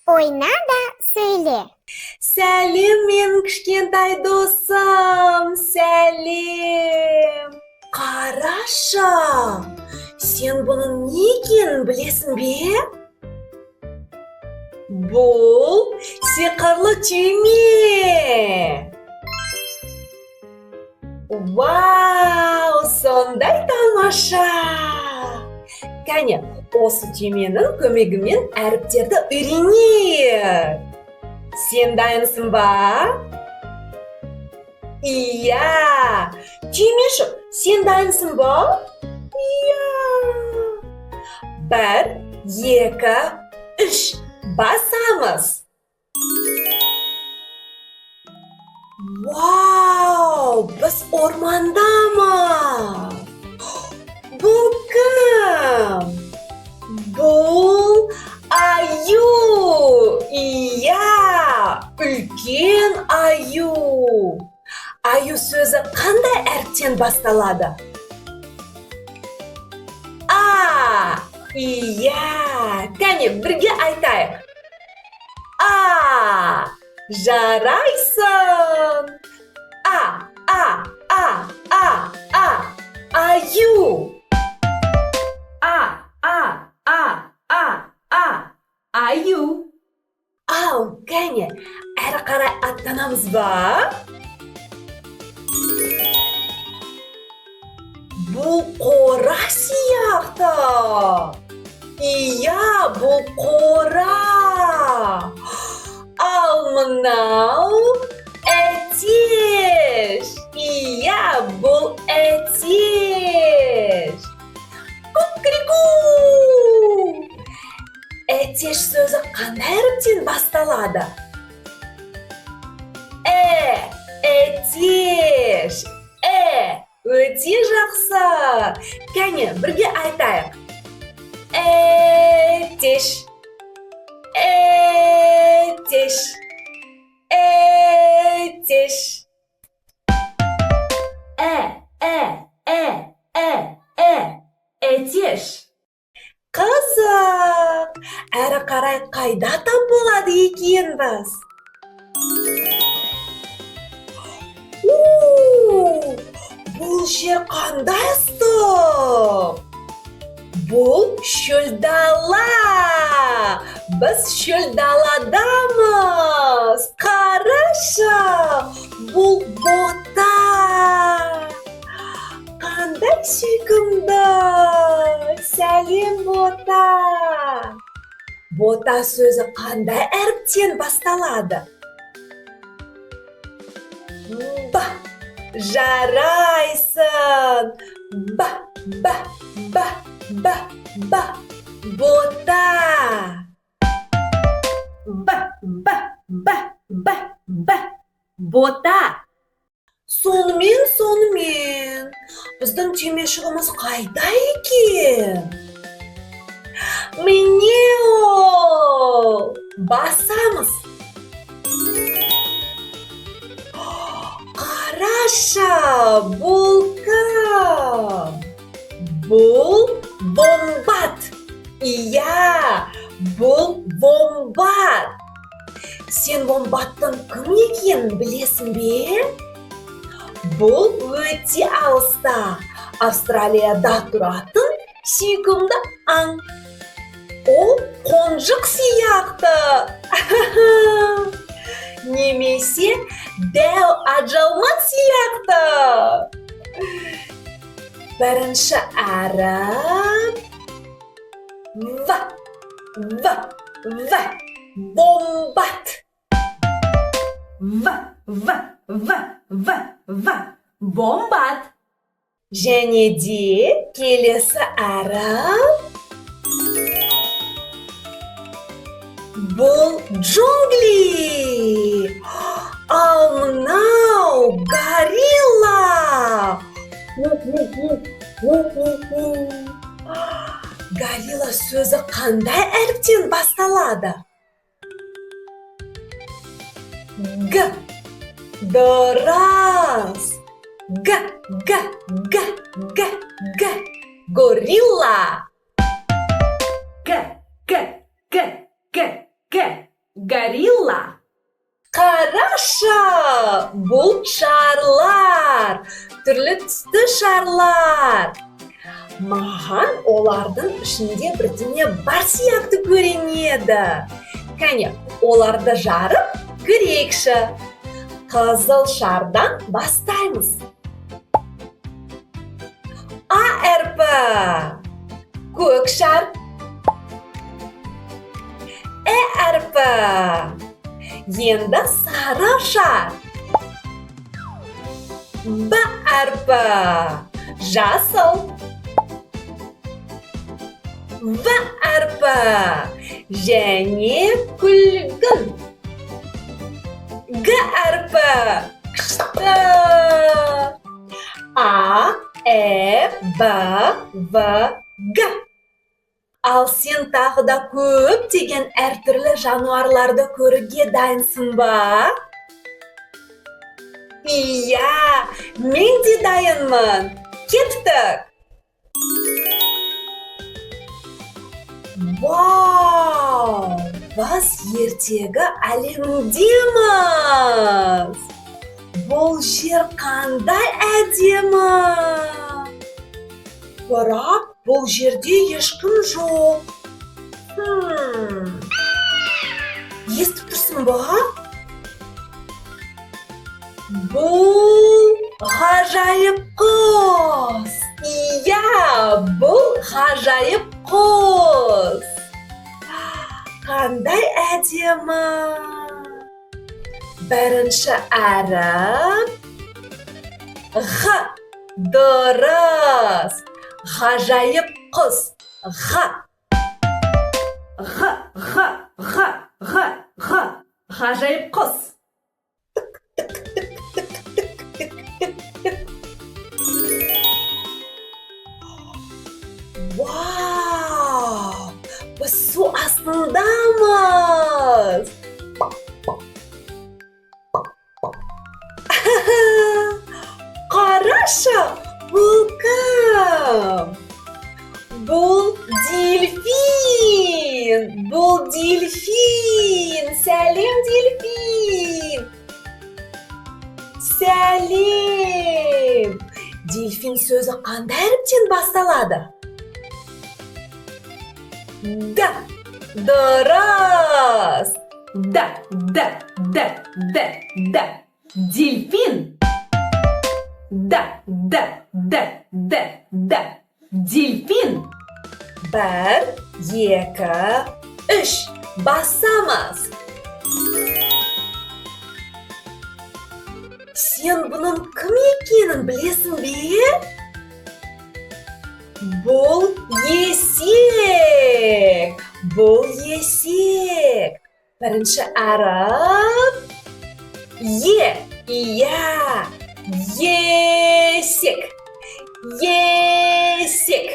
Oyna da söyle. Сәлем, менің кішкентай досым, сәлем. Қарашы, сен бұның не екенін білесің бе? Бұл сиқырлы түйме. Вау, сондай тамаша. Кәне, осы түйменің көмегімен әріптерді үйренейік. Сен дайынсың ба? Иә. Түймеші, сен дайынсың ба? Иә. 1, 2, 3. Басамыз. Вау, біз ормандамыз. Бұл кім? Бұл аю. Иә, үлкен аю. Аю сөзі қандай әріптен басталады? А. Иә, кәне бірге айтайық. А. Жарайсың. А. Аю. Аю. Ау, кәне, әрі қарай аттанамыз ба? Бұл қора сияқты. Иә, бұл қора. Ал мынау әтеш. Иә, бұл әтеш. Ку-ку-ку! Әтеш сөзі қандай әріптен басталады? Әтеш. Өте жақсы. Кәне, бірге айтайық. Әтеш. Әтеш. Әтеш. Әтеш. Қызық. Әрі қарай қайда тап болады екенбіз? Бұл жер қандай ыстық? Бұл шөл дала. Біз шөл даладамыз. Қарашы, бұл бота. Қандай сүйкімді. Сәлем, бота. Бота сөзі қандай әріптен басталады? Ба. Жарайсың. Ба. Бота. Бота. Сонымен. Біздің түймешігіміз қайда екен? Міне ол. Басамыз. Қарашы, бұл кім? Бұл вомбат. Иә, бұл вомбат. Сен вомбаттың кім екенін білесің бе? Бұл өте алыста. Австралияда тұратын сүйкімді аң. Ол қонжық сияқты. Немесе дәу ажалман сияқты. Бірінші әріп. Вомбат. Вомбат. Және де келесі әріп. Бұл джунгли. Ал мынау горилла. Горилла сөзі қандай әріптен басталады? Г. Дұрыс. Г. Горилла. Горилла. Қарашы, бұл шарлар, түрлі түсті шарлар. Маған олардың ішінде бірдеңе бар сияқты көрінеді. Кәне, оларды жарып көрейікші. Қызыл шардан бастаймыз. А әрпі. Көк шар. Әрпі. Енді сары шар. Б әрпі. Жасыл. В әрпі. Және күлгін. Г әрпі. Күшті. А, Б, В, Г. Ал сен тағы да көптеген әртүрлі жануарларды көруге дайынсың ба? Иә, мен де дайынмын. Кеттік. Вау! Біз ертегі әлеміндеміз. Бұл жер қандай әдемі! Бірақ бұл жерде ешкім жоқ. Естіп тұрсың ба? Бұл ғажайып құс. Иә, бұл ғажайып құс. Қандай әдемі! Бірінші әріп. Ғ. Дұрыс. Ғажайып құс. Ғ. Ғажайып құс. Вау! Біз су астындамыз. Қарашы, бұл кім? Бұл дельфин. Бұл дельфин. Сәлем, дельфин. Сәлем. Дельфин сөзі қандай әріптен басталады? Д. Дұрыс. Д. Дельфин. Дельфин. Бір, екі, үш. Басамыз. Сен бұның кім екенін білесің бе? Бұл есек. Бұл есек. Бірінші әріп. Е. Иә. Есек. Есек.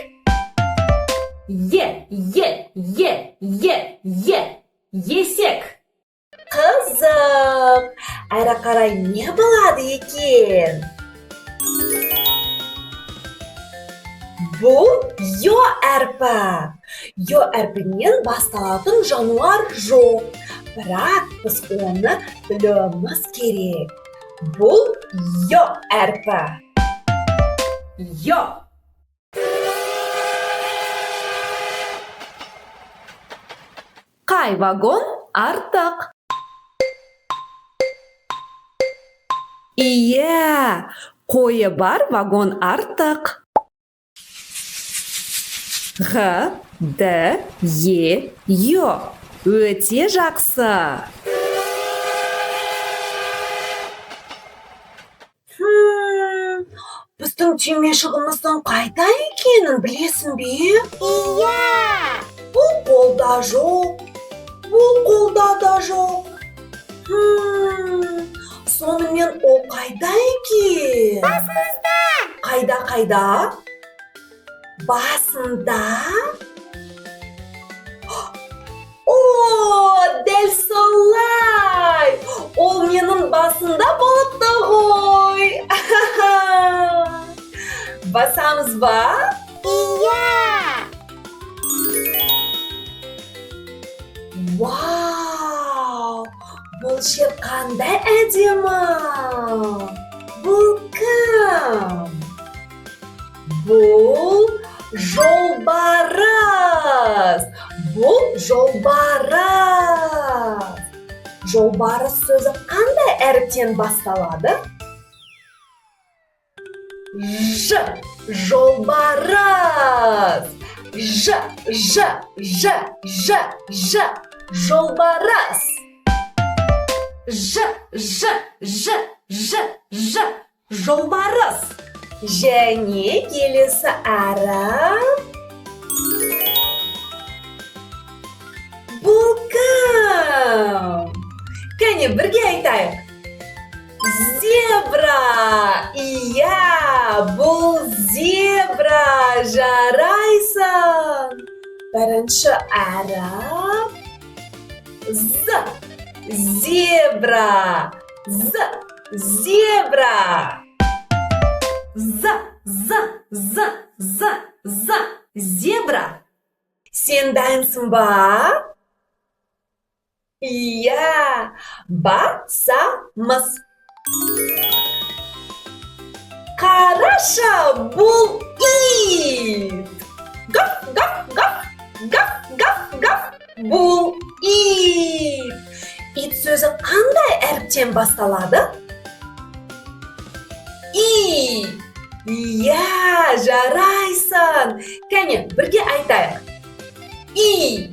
Есек. Қызық. Әрі қарай не болады екен? Бұл йо әрпі. Йо әрпінен басталатын жануар жоқ. Бірақ біз оны білуіміз керек. Бұл йо әрпі. Йо. Қай вагон артық? Иә, қойы бар вагон артық. Г, Д, Е, Ё. Өте жақсы. Біздің түймешігіміздің қайда екенін білесің бе? Иә! Бұл қолда жоқ. Бұл қолда да жоқ. Сонымен ол қайда екен? Басымызда! Қайда? Басында? О, дәл солай! Ол менің басында болыпты ғой. Басамыз ба? Иә! Вау! Бұл жер қандай әдемі? Бұл кім? Бұл жолбарыс. Бұл жолбарыс. Жолбарыс сөзі қандай әріптен басталады? Ж. Жолбарыс. Ж. Жолбарыс. Ж. Жолбарыс. Және келесі әріп. Бұл кім? Кәне бірге айтайық. Зебра. Иә, бұл зебра. Жарайсың. Бірінші әріп. З. Зебра. Зебра. Зебра. Сен дайынсың ба? Иә, басамыз. Қараша, бұл ит. Гав. Бұл ит. Ит сөзі қандай әріптен басталады? И. Иә, жарайсың. Кәне, бірге айтайық. И.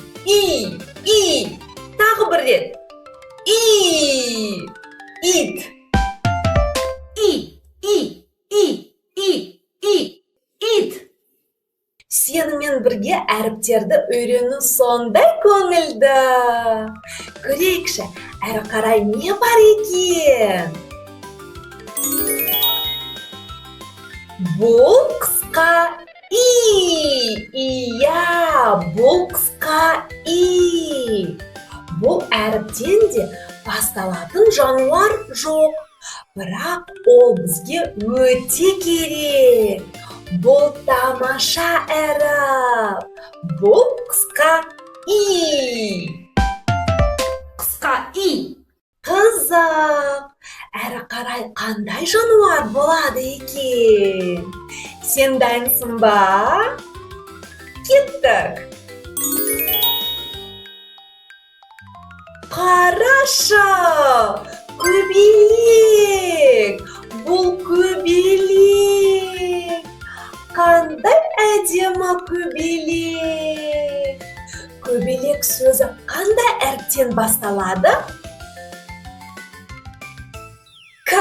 Тағы бір рет. Ит. Ит. Сенімен бірге әріптерді үйрену сондай көңілді. Көрейікші, әрі қарай не бар екен? Бұл қысқа и. Иә, бұл қысқа и. Бұл әріптен де басталатын жануар жоқ. Бірақ ол бізге өте керек. Бұл тамаша әріп. Бұл қысқа и. Қысқа и. Қызық. Әрі қарай қандай жануар болады екен? Сен дайынсың ба? Кеттік. Қараша, көбелек. Бұл көбелек. Қандай әдемі көбелек. Көбелек сөзі қандай әріптен басталады? К.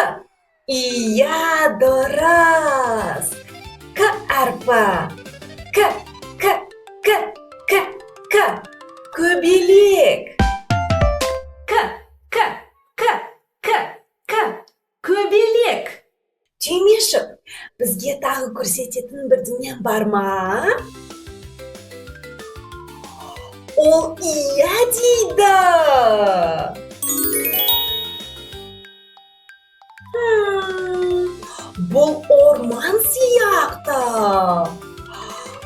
Иә, дұрыс. К әрпі. К. Көбелек. Көбелек. Түймешік, бізге тағы көрсететін бірдеңе бар ма? Ол иә дейді. Бұл орман сияқты.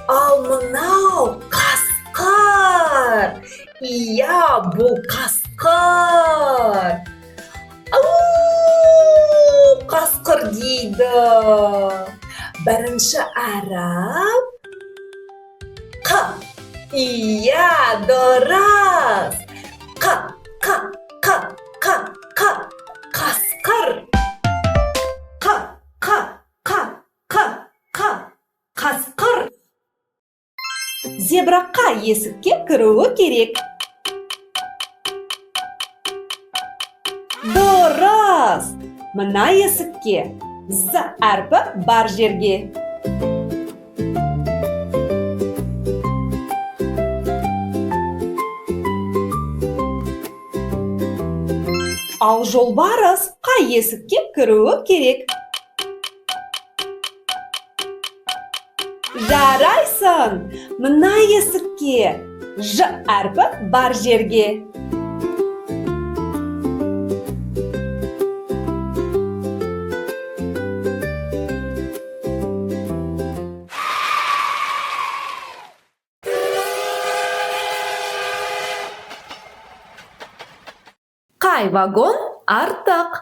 Ал мынау қасқыр. Иә, бұл қасқыр. Қасқыр дейді. Бірінші әріп. Қ. Иә, дұрыс. Қ. Қасқыр. Қасқыр. Зебрақа есікке кіруі керек. Дұрыс. Мына есікке з әрпі бар жерге. Ал жолбарыс қай есікке кіруі керек? Жарайсың. Мына есікке ж әрпі бар жерге. Қ. Қай вагон артық?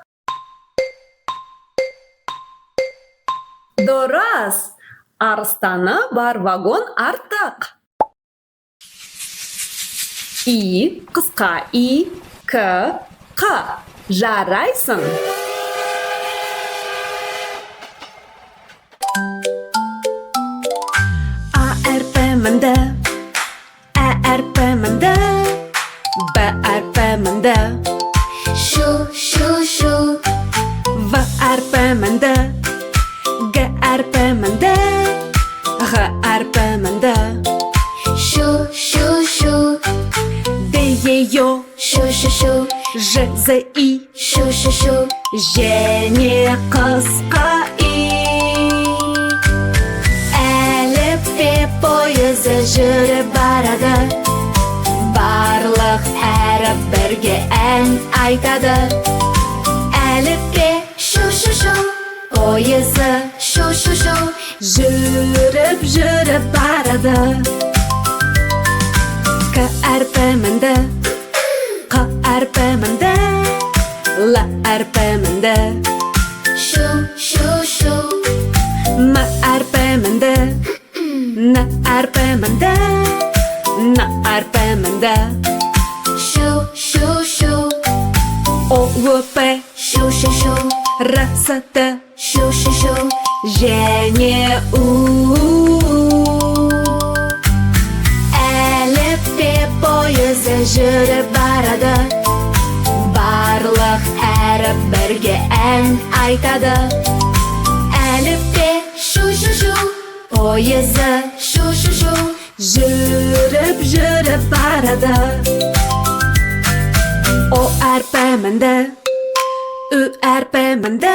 Дұрыс! Арыстаны бар вагон артық. И, қысқа и, к, қ. Жарайсың. А әрпі мінді, ә әрпі мінді, б әрпі мінді, Шу, шу, шу. в әрпі мінді, г әрпі мінді, ғ әрпі мінді, Шу, шу, шу. д е ё, Шу, шу, шу. ж з и, Шу, шу, шу. және қысқа и. Әліппе пойызы жүріп барады. Барлық әріп бірге ән айтады. Әліппе шу, шу, шу. Пойызы Шу, шу, шу. жүріп барады. К әрпі мінді, қ әрпі мінді, л әрпі мінді, Шу, шу, шу. м әрпі мінді, н әрпі мінді, н әрпі мінді, Шу, шу, шу. о өпі, Шу, шу, шу. р с т, Шу, шу, шу. және у. Әліппе пойызы жүріп барады. Барлық әріп бірге ән айтады. Әліппе шу, шу, шу. Пойызы Шу, шу, шу. жүріп барады. О әрпі мінді, ү әрпі мінді,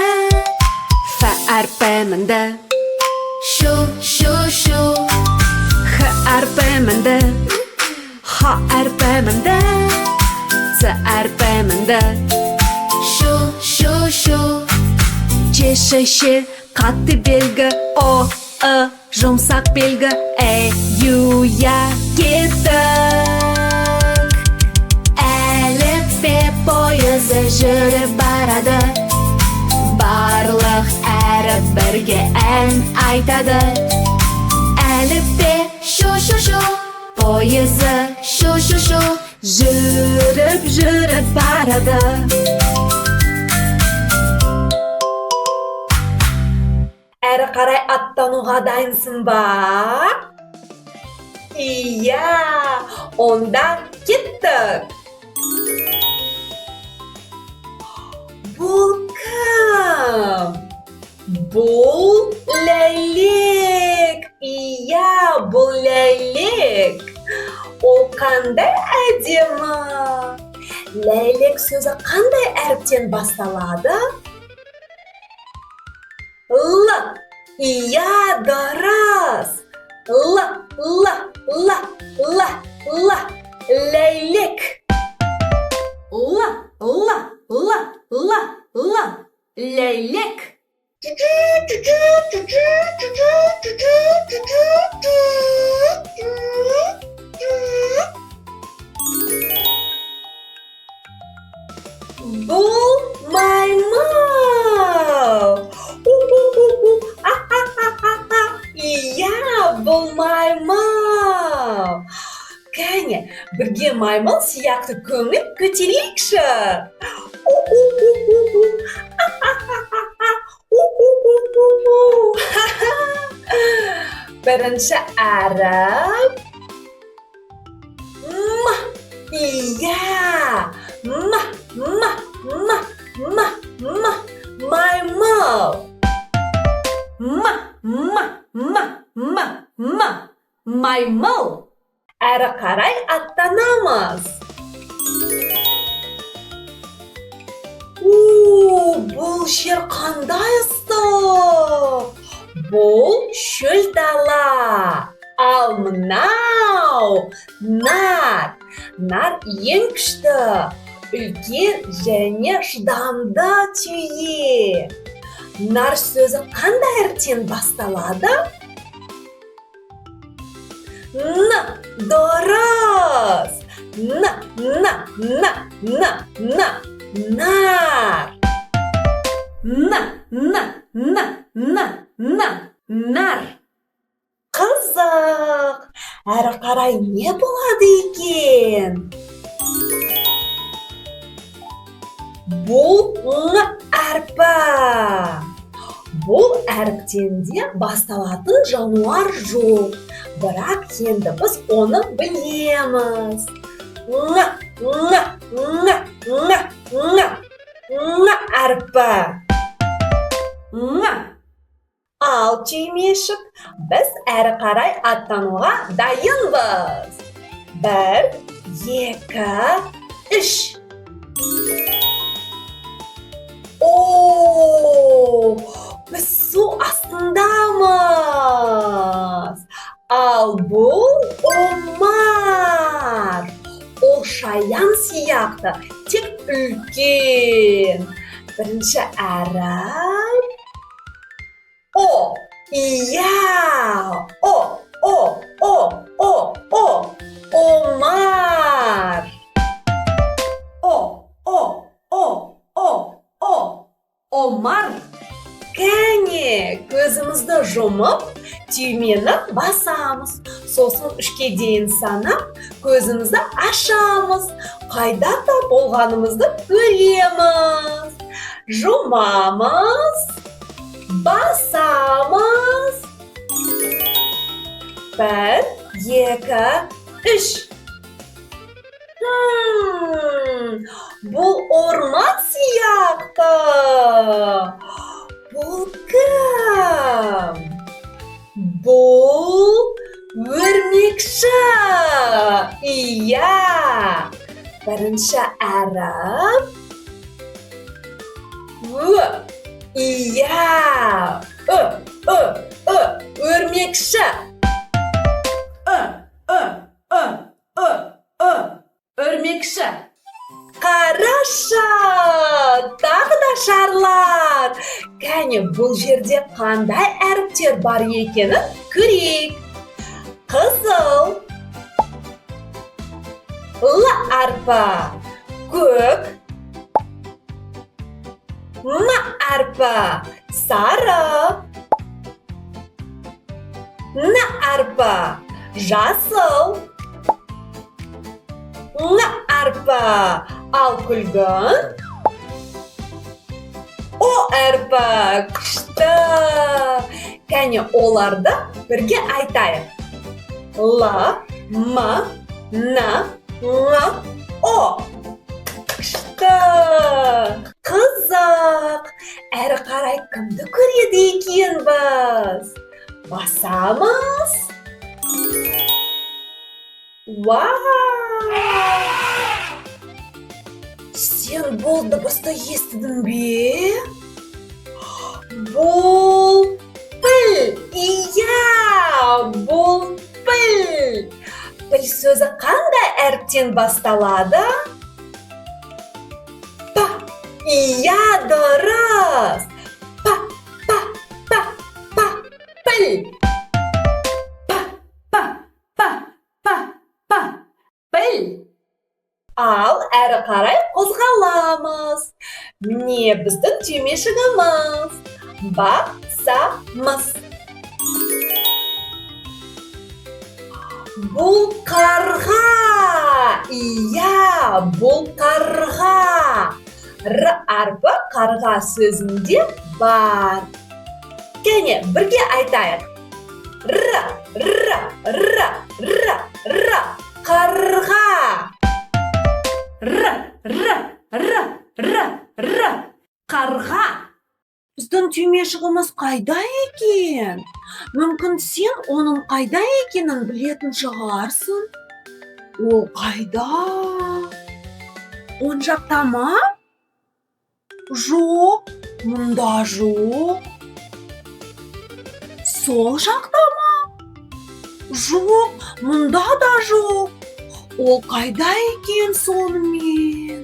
ф әрпі мінді, Шу, шу, шу. х әрпі мінді, х әрпі мінді, ц әрпі мінді, Шу, шу, шу. ч ш ш қатты белгі, о жұмсақ белгі, ю я кеттік. Әліппе пойызы жүріп барады. Барлық әріп бірге ән айтады. Әліппе шу, шу, шу. Пойызы Шу, шу, шу. жүріп барады. Әрі қарай аттануға дайынсың ба? Иә, онда кеттік. Бұл кім? Бұл ләйлек. Иә, бұл ләйлек. Ол қандай әдемі? Ләйлек сөзі қандай әріптен басталады? Л. Иә, дұрыс. Л. Ләйлек. Ләйлек. Бұл маймыл. Иә, бұл маймыл. Кәне, бірге маймыл сияқты көңіл көтерейікші. Бірінші әріп. М. Иә. Маймыл. Маймыл. Әрі қарай аттанамыз. Бұл жер қандай ыстық. Бұл шөл дала. Ал мынау нар. Нар ең күшті, үлкен және шыдамды түйе. Нар сөзі қандай әріптен басталады? Н. Дұрыс. Н. Нар. Нар. Қызық. Әрі қарай не болады екен? Бұл әрпі. Бұл әріптен де басталатын жануар жоқ. Бірақ енді біз оны білеміз. Әрпі. Ал түймешік, біз әрі қарай аттануға дайынбыз. 1, 2, 3. Біз су астындамыз. Ал бұл омар. Ол шаян сияқты, тек үлкен. Бірінші әріп. О, иә. Омар. Омар. Кәне, көзімізді жұмып, түймені басамыз. Сосын 3-ке дейін санап, көзімізді ашамыз. Қайда да болғанымызды көреміз. Жұмамыз. Басамыз. 1, 2, 3. Бұл орман сияқты. Бұл кім? Бұл өрмекші. Иә. Бірінші әріп. Иә. Өрмекші. Өрмекші. Қарашы, тағы да шарлар. Кәне, бұл жерде қандай әріптер бар екенін көрейік. Қызыл. Л әрпі. Көк. М әрпі. Сары. Н әрпі. Жасыл. Н әрпі. Ал күлгін. О әрпі. Күшті. Кәне, оларды бірге айтайық. Л, М, Н, Ң, О. Күшті. Қызық. Әрі қарай кімді көреді екенбіз? Басамыз. Вау! Сен бұл дыбысты естідің бе? Бұл піл. Иә, бұл піл. Піл сөзі қандай әріптен басталады? Па. Иә, дұрыс. Па. Піл. Піл. Ал әрі қарай қозғаламыз. Не біздің түймешігіміз? Басамыз. Бұл қарға. Иә, бұл қарға. Р әрпі қарға сөзінде бар. Кәне, бірге айтайық. Қарға. Қарға. Біздің түймешігіміз қайда екен? Мүмкін сен оның қайда екенін білетін шығарсың. Ол қайда? Он жақта ма? Жоқ, мұнда жоқ. Сол жақта ма? Жоқ, мұнда да жоқ. Ол қайда екен сонымен?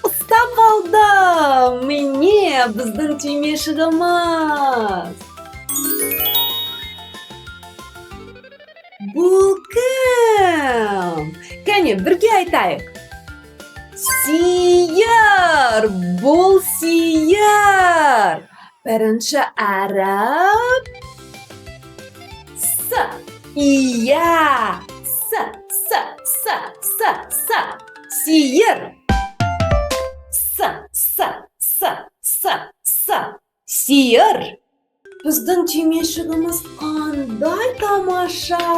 Ұстап алдым. Міне біздің түймешігіміз. Бұл кім? Кәне, бірге айтайық. Сиыр, бұл сиыр. Бірінші әріп. С. Иә. С. Сиыр. Сиыр. Біздің түймешігіміз қандай тамаша.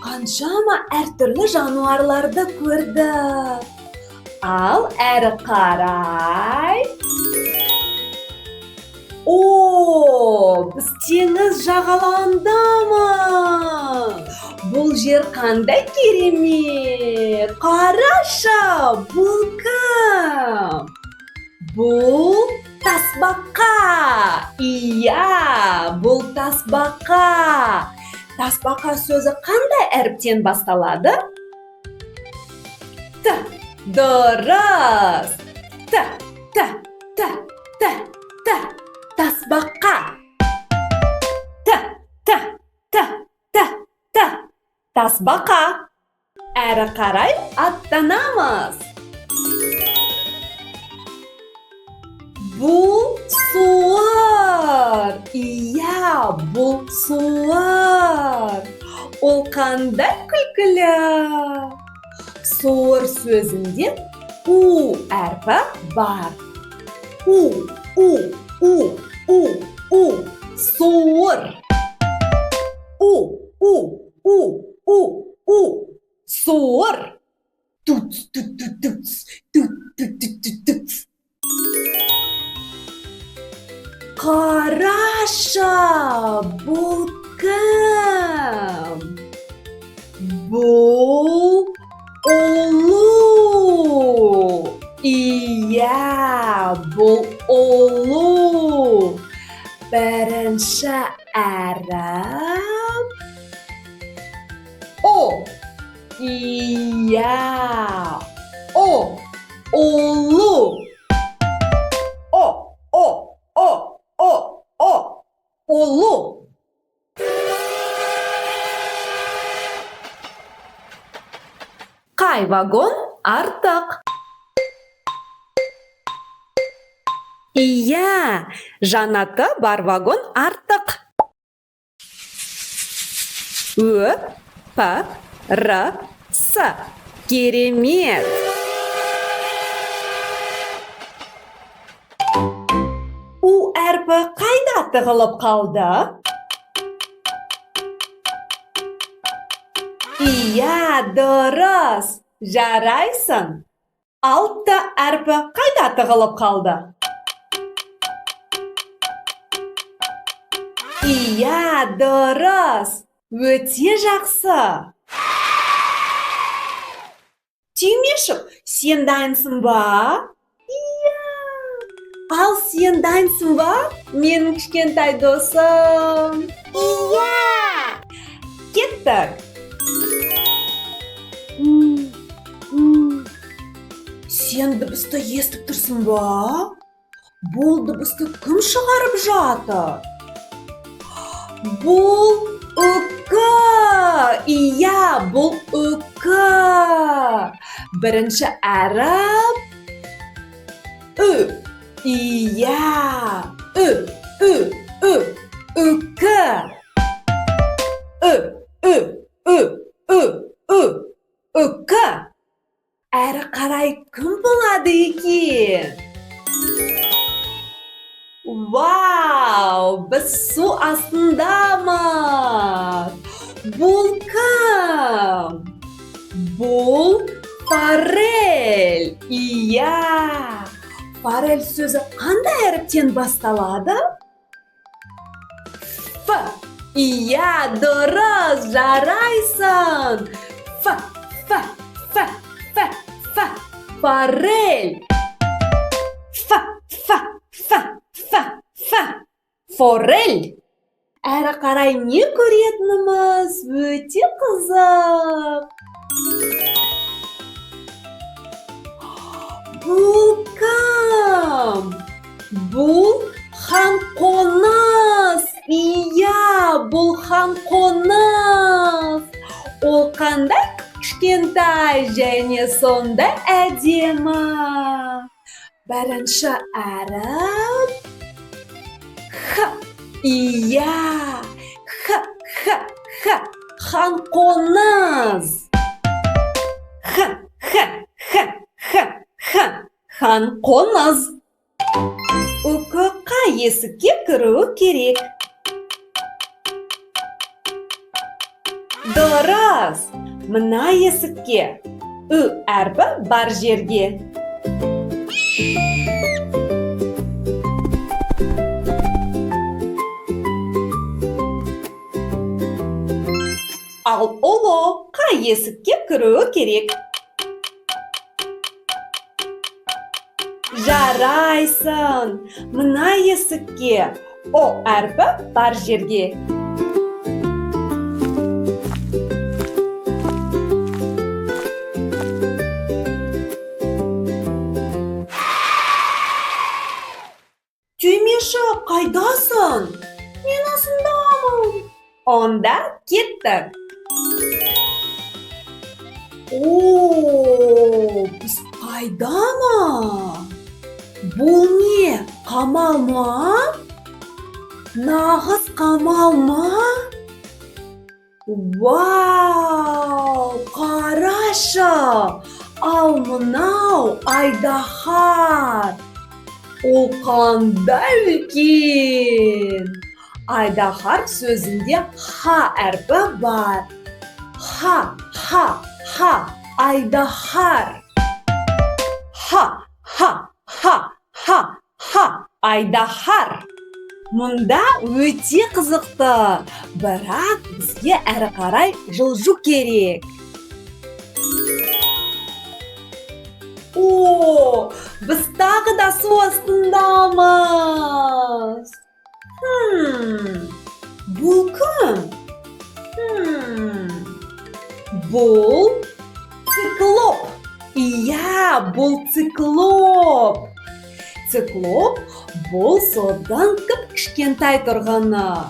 Қаншама әртүрлі жануарларды көрдік. Ал әрі қарай. О, біз теңіз жағалауындамыз. Бұл жер қандай керемет. Қараша, бұл кім? Бұл тасбақа. Иә, бұл тасбақа. Тасбақа сөзі қандай әріптен басталады? Т. Дұрыс. Т. Тасбақа. Тасбақа. Әрі қарай аттанамыз. Бұл суыр. Иә, бұл суыр. Ол қандай күлкілі. Суыр сөзінде у әрпі бар. У. Суыр. Суыр. Қараша, бұл кім? Бұл ұлу. Иә, бұл ұлу. Бірінші әріп. О. Иә. О. Ұлу. Ұлу. Қай вагон артық? Иә, жанаты бар вагон артық. Ö, P, R, S. Керемет. У әрпі қайда тығылып қалды? Иә, дұрыс. Жарайсың. Алты әрпі қайда тығылып қалды? Иә, дұрыс. Өте жақсы. Түймешік, сен дайынсың ба? Иә. Ал сен дайынсың ба? Менің кішкентай досым. Иә. Кеттік. Сен дыбысты естіп тұрсың ба? Бұл дыбысты кім шығарып жатыр? Бұл үкі. Иә, бұл үкі. Бірінші әріп. Ү. Иә. Үкі. Үкі. Әрі қарай кім болады екен? Вау, біз су астындамыз. Бұл кім? Бұл форель. Иә. Форель сөзі қандай әріптен басталады? Ф. Иә, дұрыс, жарайсың. Ф. Форель. Форель. Әрі қарай не көретініміз өте қызық. Бұл кім? Бұл қанқоныс. Иә, бұл қанқоныс. Ол қандай кішкентай және сонда әдемі. Бірінші әріп. Х. Иә. Х. Хан қоңыз. Хан қоңыз. Үкі қай есікке кіруі керек? Дұрыс. Мына есікке. Ү әрпі бар жерге. Ал ұлы қай есікке кіруі керек? Жарайсың. Мына есікке. О әрпі бар жерге. Түймешік, қайдасың? Мен осындамын. Онда кеттік. О, біз қайдамыз? Бұл не? Қамал ма? Нағыз қамал ма? Вау, қарашы! Ал мынау айдаһар. Ол қандай үлкен! Айдаһар сөзінде ха әрпі бар. Ха, айдаһар. Айдаһар. Мұнда өте қызықты, бірақ бізге әрі қарай жылжу керек. О, біз тағы да су астындамыз. Бұл кім? Бұл циклоп. Иә, бұл циклоп. Циклоп бұл содан кішкентай тұрғаны.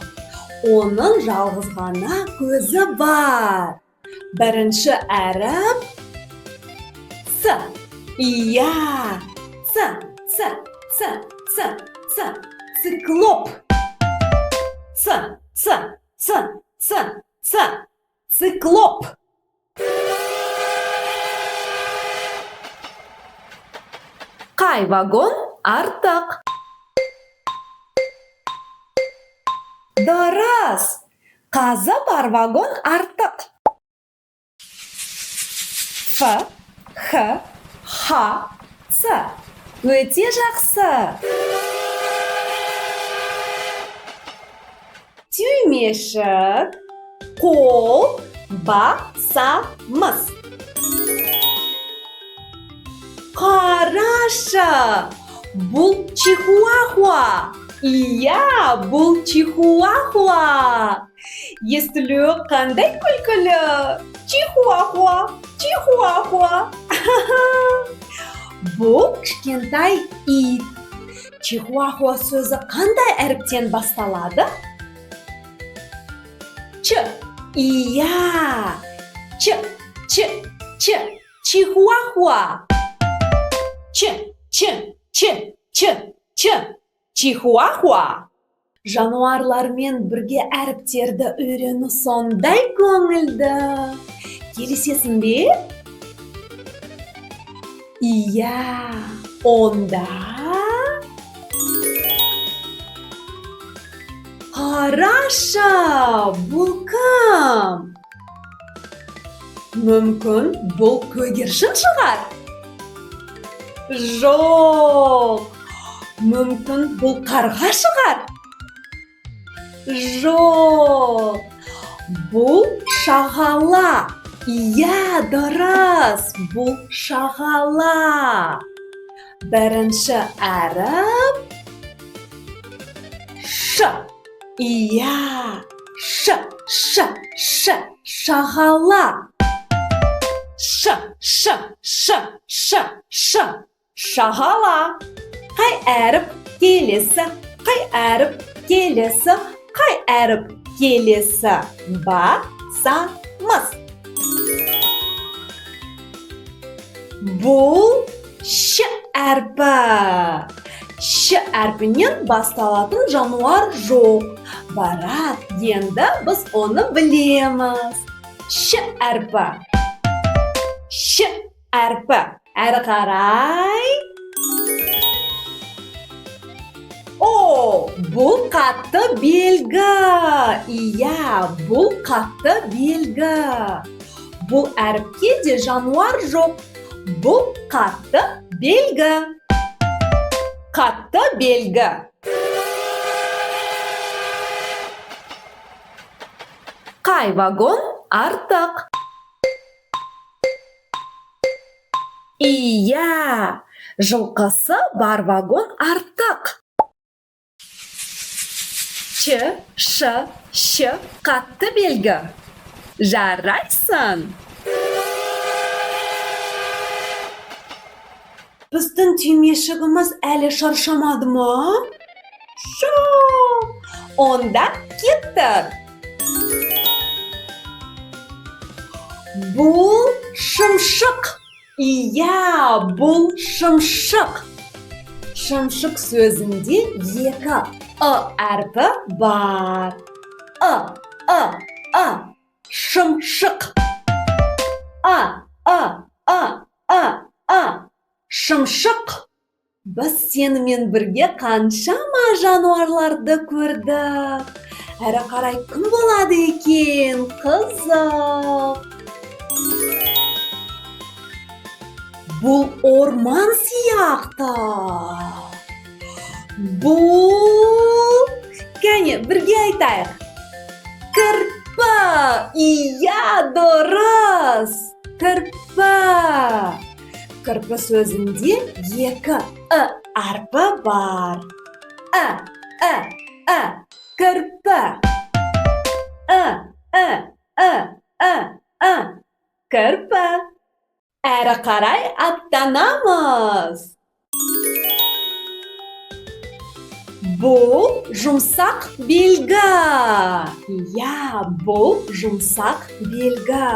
Оның жалғыз ғана көзі бар. Бірінші әріп С. Иә, циклоп. Циклоп. Қай вагон артық? Дұрыс. Қазы бар вагон артық. Ф, Х, Х, Ц. Өте жақсы. Түймешік, қол басамыз. Қарашы, бұл чихуахуа. Иә, бұл чихуахуа. Естілуі қандай күлкілі? Чихуахуа. Бұл кішкентай ит. Чихуахуа сөзі қандай әріптен басталады? Ч. Иә. Чихуахуа. Чихуахуа. Жануарлармен бірге әріптерді үйрену сондай көңілді. Келісесің бе? Иә, онда қарашы, бұл кім? Мүмкін бұл көгершін шығар? Жоқ. Мүмкін бұл қарға шығар? Жоқ. Бұл шағала. Иә, дұрыс. Бұл шағала. Бірінші әріп Ш. Иә, шағала. Шағала. Қай әріп келесі? Басамыз. Бұл ш әрпі. Ш әрпінен басталатын жануар жоқ. Бірақ енді біз оны білеміз. Ш әрпі. Ш әрпі. Әрі қарай. О, бұл қатты белгі. Иә, бұл қатты белгі. Бұл әріпке де жануар жоқ. Бұл қатты белгі. Қатты белгі. Қай вагон артық? Иә, жылқысы бар вагон артық. Ч, ш, ш қатты белгі. Жарайсың. Біздің түймешігіміз әлі шаршамады ма? Жоқ. Онда кеттік. Бұл шымшық. Иә, бұл шымшық. Шымшық сөзінде екі әрпі бар. Шымшық. Шымшық. Біз сенімен бірге қаншама жануарларды көрдік. Әрі қарай кім болады екен? Қызық. Бұл орман сияқты. Бұл... Кәне, бірге айтайық. Кірпі. Иә, дұрыс. Кірпі. Кірпі сөзінде екі әрпі бар. Кірпі. Кірпі. Әрі қарай аттанамыз. Бұл жұмсақ белгі. Иә, бұл жұмсақ белгі.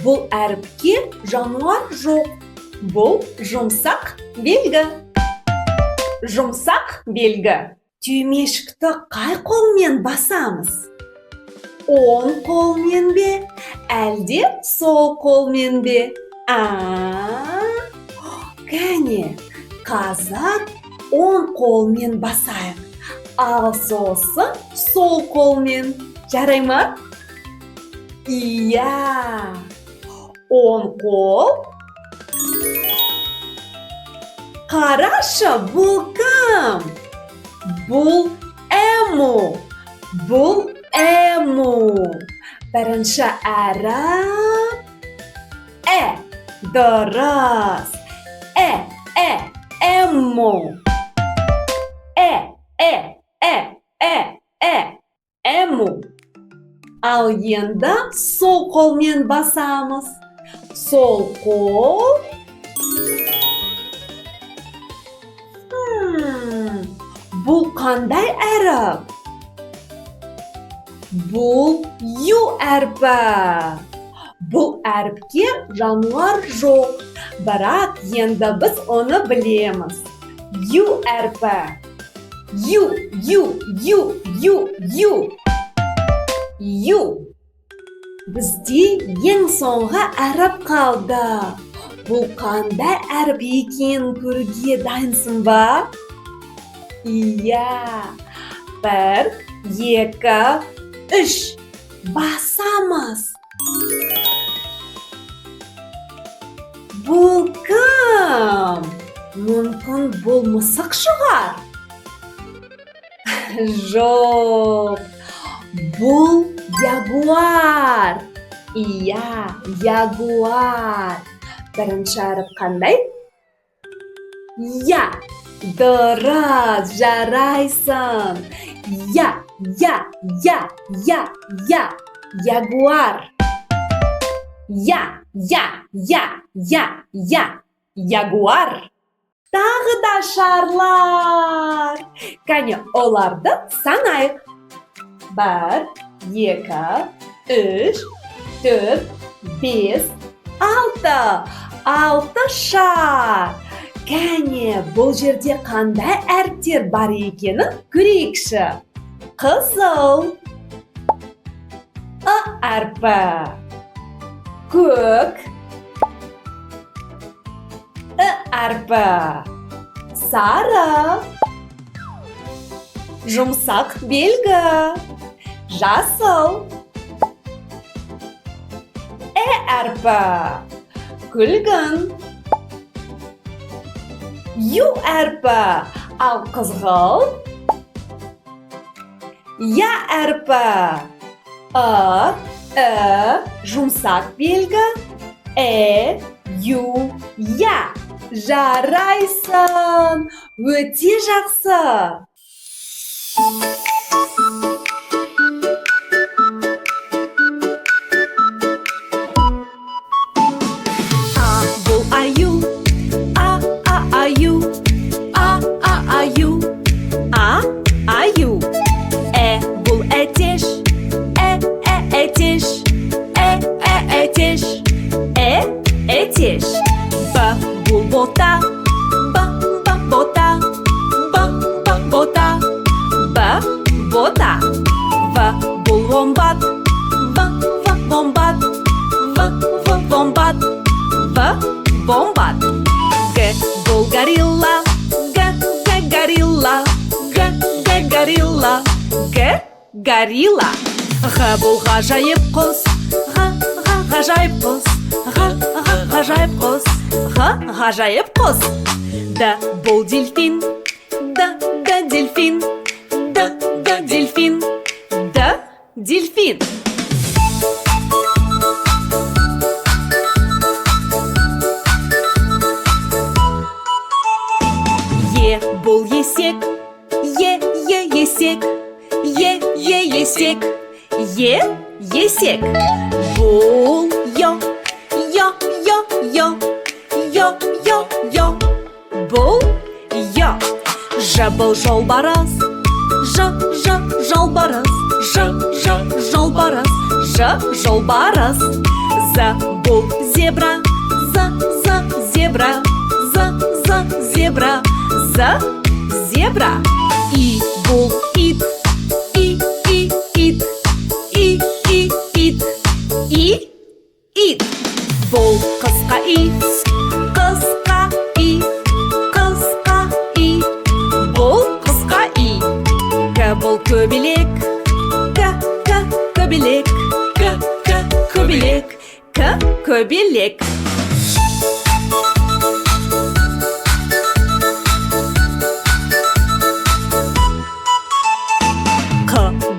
Бұл әріпке жануар жоқ. Бұл жұмсақ белгі. Жұмсақ белгі. Түймешікті қай қолмен басамыз? Оң қолмен бе? Әлде сол қолмен бе? Кәне, қазір оң қолмен басайық. Ал сосын сол қолмен. Жарай ма? Иә. Оң қол. Қарашы, бұл кім? Бұл Эму. Бұл Эму. Бірінші әріп. Дұрыс. Эму. Эму. Ал енді сол қолмен басамыз. Сол қол. Бұл қандай әріп? Бұл ю әрпі. Бұл әріпке жануар жоқ. Бірақ енді біз оны білеміз. Ю әрпі. Ю. Бізде ең соңғы әріп қалды. Бұл қандай әріп екенін көруге дайынсың ба? Иә. 1, 2, 3. Басамыз. Бұл кім? Мүмкін бұл мысық шығар? Жоқ. Бұл ягуар. Иә, ягуар. Бірінші әріп қандай? Я. Дұрыс, жарайсың. Я. Ягуар. Ягуар. Тағы да шарлар. Кәне, оларды санайық. 1, 2, 3, 4, 5, 6. алты шар. Кәне, бұл жерде қандай әріптер бар екенін көрейікші. Қызыл. А әрпі. Көк. Әрпі. Сары. Жұмсақ белгі. Жасыл. Әрпі. Күлгін. Ю әрпі. Ал қызғыл. Я әрпі. Жұмсақ белгі. Ю, я. Жарайсың. Өте жақсы. Бұл аю. Аю. Аю. Аю. Бұл әтеш. Әтеш. Әтеш. Әтеш. Бұл бота. Бота. Бота. Бота. Бұл вомбат. Вомбат. Вомбат. Вомбат. Бұл горилла. Горилла. Горилла. Горилла. Бұл ғажайып құс. Ғажайып құс. Ғажайып құс. Ғажайып құс. Бұл дельфин. Дельфин. Дельфин. Дельфин. Бұл есек. Есек. Есек. Есек. Бұл йо. Бұл йо. Бұл жолбарыс. Жолбарыс. Жолбарыс. Жолбарыс. Бұл зебра. Зебра. Зебра. Зебра. Бұл ит. Ит. Бұл қысқа ит. Бұл қысқа ит. Бұл көбелек. Көбелек. Көбелек.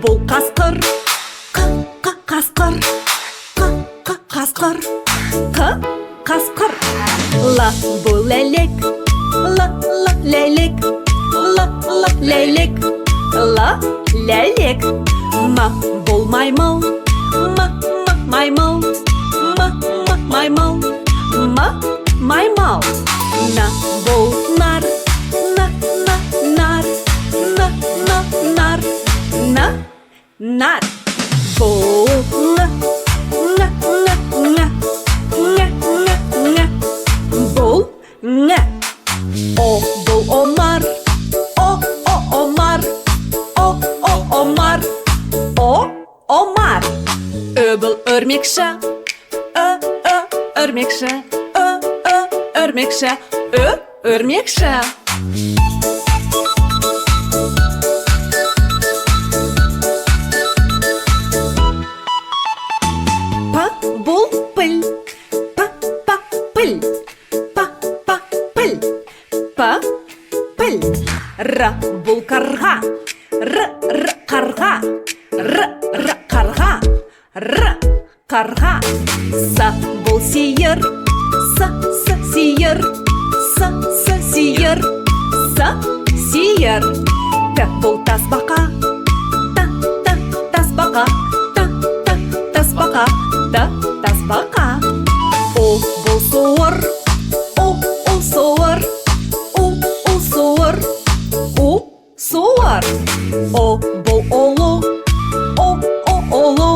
Бұл қасқыр. Қасқыр. Қасқыр. Бұл ләлек. Ләлек. Ләлек. Бұл маймыл. Маймыл. Бұл нар. Нар. Бұл Бұл Бұл омар. Омар. Бұл өрмекші. Өрмекші. Өрмекші. Бұл піл. Піл. Піл. Бұл қарға. Қарға. Қарға. Бұл сейір. Сейір. Бұл тасбақа. Тасбақа. Бұл суыр. Суыр. Бұл олу. Олу.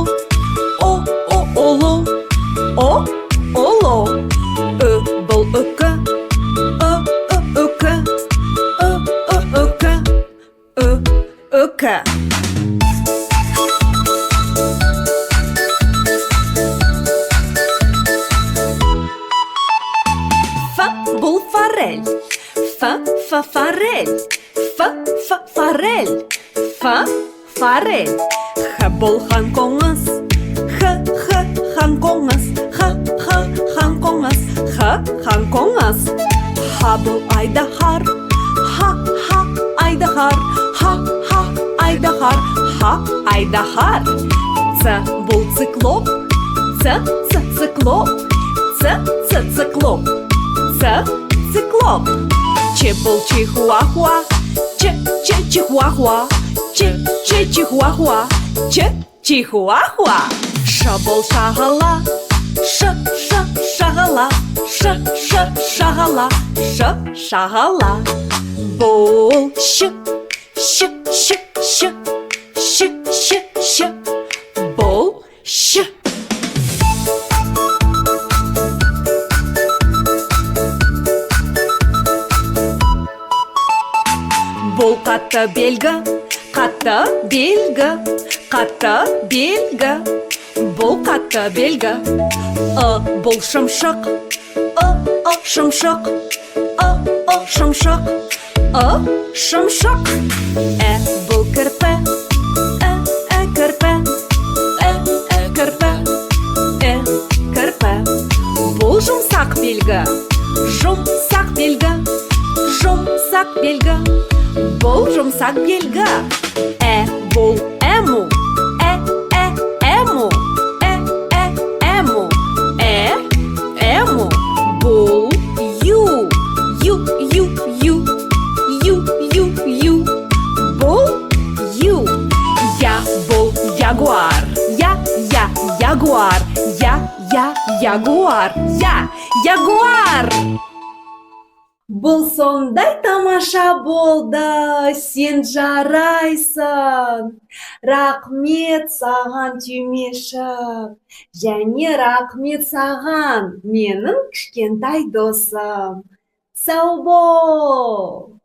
форель. Форель. Форель. Форель. Х болған қоңыз. Хан қоңыз. Хан қоңыз. Хан қоңыз. Ха бұл айдаһар. Айдаһар. Айдаһар. Айдаһар. Ц бұл циклоп. Циклоп. Циклоп. Циклоп. Ч бұл чихуахуа. Чихуахуа. Чихуахуа. Чихуахуа. Ш бұл шағала. Шағала. Шағала. Шағала. Бұл ш. Бұл ш. Бұл қатты белгі. Бұл қатты белгі. Бұл шымшық. Шымшық. Бұл кірпі. Кірпі. Бұл жұмсақ белгі. Бұл жұмсақ белгі. Бұл ему. Ему. Бұл ю. Бұл ю. Я бұл ягуар. Ягуар. Бұл сондай тамаша болды, сен жарайсың. Рахмет саған түймешік, және рахмет саған менің кішкентай досым. Сау бол.